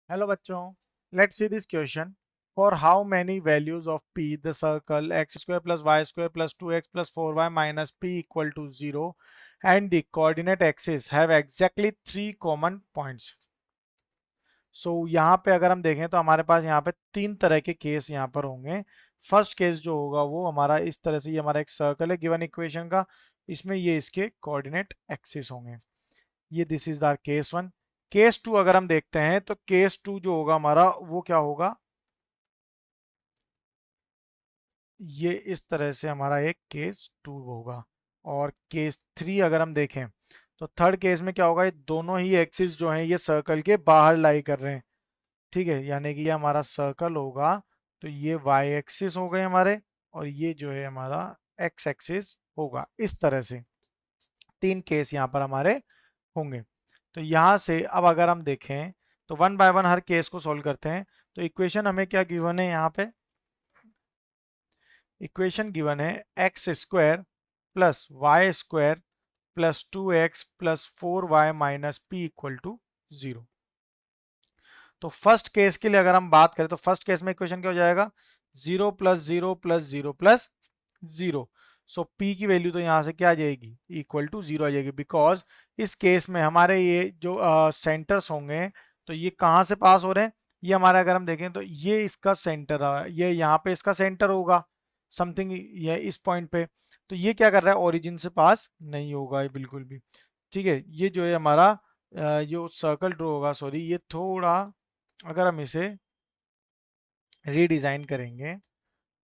Hello बच्चों, let's see this question. For how many values of p the circle x square plus y square plus 2x plus 4y minus p equal to 0 and the coordinate axis have exactly 3 common points. यहाँ पे अगर हम देखें तो हमारे पास यहाँ पे 3 तरह के केस यहाँ पर होंगे. फर्स्ट केस जो होगा वो हमारा इस तरह से, ये हमारा एक सर्कल है गिवन इक्वेशन का, इसमें ये इसके कोऑर्डिनेट एक्सिस होंगे. ये this is the case one. Case two अगर हम देखते हैं तो केस टू जो होगा हमारा वो क्या होगा, ये इस तरह से हमारा एक केस टू होगा. और केस थ्री अगर हम देखें तो थर्ड केस में क्या होगा, ये दोनों ही एक्सिस जो हैं ये सर्कल के बाहर लाई कर रहे हैं. ठीक है, यानी कि ये हमारा सर्कल होगा तो ये वाई एक्सिस हो गए हमारे, और ये जो है हमारा एक्स एक्सिस होगा. इस तरह से तीन केस यहाँ पर हमारे होंगे. तो यहाँ से अब अगर हम देखें तो one by one her case को सॉल्व करते हैं. तो इक्वेशन हमें क्या गिवन है, यहाँ पे इक्वेशन गिवन है x square plus y square plus 2x plus 4y minus p equal to 0. तो फर्स्ट केस के लिए अगर हम बात करें तो फर्स्ट केस में इक्वेशन क्या हो जाएगा, 0 plus 0 plus 0 plus 0. So p की वैल्यू तो यहाँ से क्या आ जाएगी, इक्वल टू 0 आ जाएगी, बिकॉज इस केस में हमारे ये जो सेंटर्स होंगे तो ये कहाँ से पास हो रहे हैं, ये हमारा अगर हम देखें तो ये इसका सेंटर, ये यहाँ पे इसका सेंटर होगा समथिंग, ये इस पॉइंट पे. तो ये क्या कर रहा है, ओरिजिन से पास नहीं होगा ये बिल्कुल भी. ठीक है, ये जो है हमारा जो सर्कल ड्रॉ होगा, सॉरी, ये थोड़ा अगर हम इसे रीडिजाइन करेंगे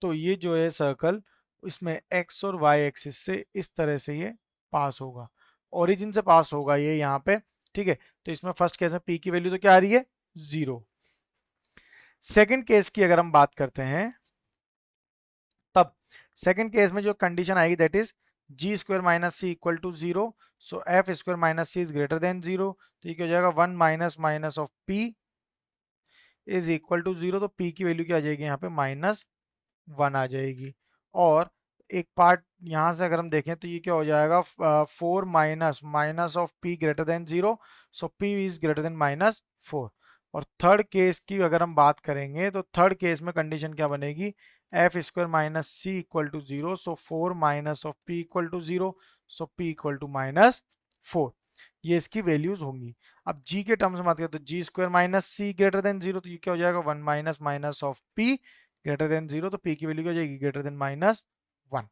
तो ये जो है सर्कल, इसमें एक्स और वाई एक्सिस से इस तरह से ये पास होगा, ओरिजिन से पास होगा ये यहाँ पे. ठीक है, तो इसमें फर्स्ट केस में पी की वैल्यू तो क्या आ रही है, 0. सेकंड केस की अगर हम बात करते हैं तब सेकंड केस में जो कंडीशन आएगी that is g square minus c equal to 0. So f square minus c is greater than 0. तो ये क्या हो जाएगा, 1 minus minus of p is equal to 0. तो p की वैल्यू क्या आ जाएगी यहाँ पे, -1 आ जाएगी. और एक पार्ट यहाँ से अगर हम देखें तो ये क्या हो जाएगा, 4 minus minus of p greater than 0. So p is greater then -4. और थर्ड केस की अगर हम बात करेंगे तो थर्ड केस में कंडीशन क्या बनेगी, f square minus c equal to 0. So 4 minus of p equal to 0. So p equal to -4. ये इसकी वैल्यूज होंगी. अब g के टर्म्स में बात करें तो जी स्क्वायर माइनस सी ग्रेटर देन 0. तो ये क्या हो जाएगा, 1 minus minus of p greater than 0. तो p की वैल्यू क्या हो जाएगी, ग्रेटर देन -1.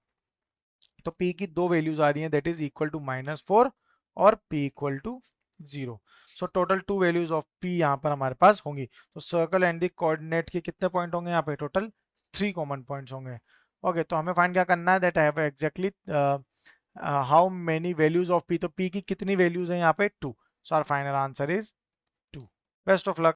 तो p की दो वैल्यूज आ रही हैं दैट इज इक्वल टू -4 और p equal to 0. So total two values of p यहाँ पर हमारे पास होंगी. तो सर्कल एंड द कोऑर्डिनेट के कितने पॉइंट होंगे यहाँ पे, टोटल 3 कॉमन पॉइंट्स होंगे. ओके, तो हमें फाइंड क्या करना है, that I have exactly how many values of p. तो p की कितनी वैल्यूज है यहाँ पे, 2. So our final answer is 2. Best of luck.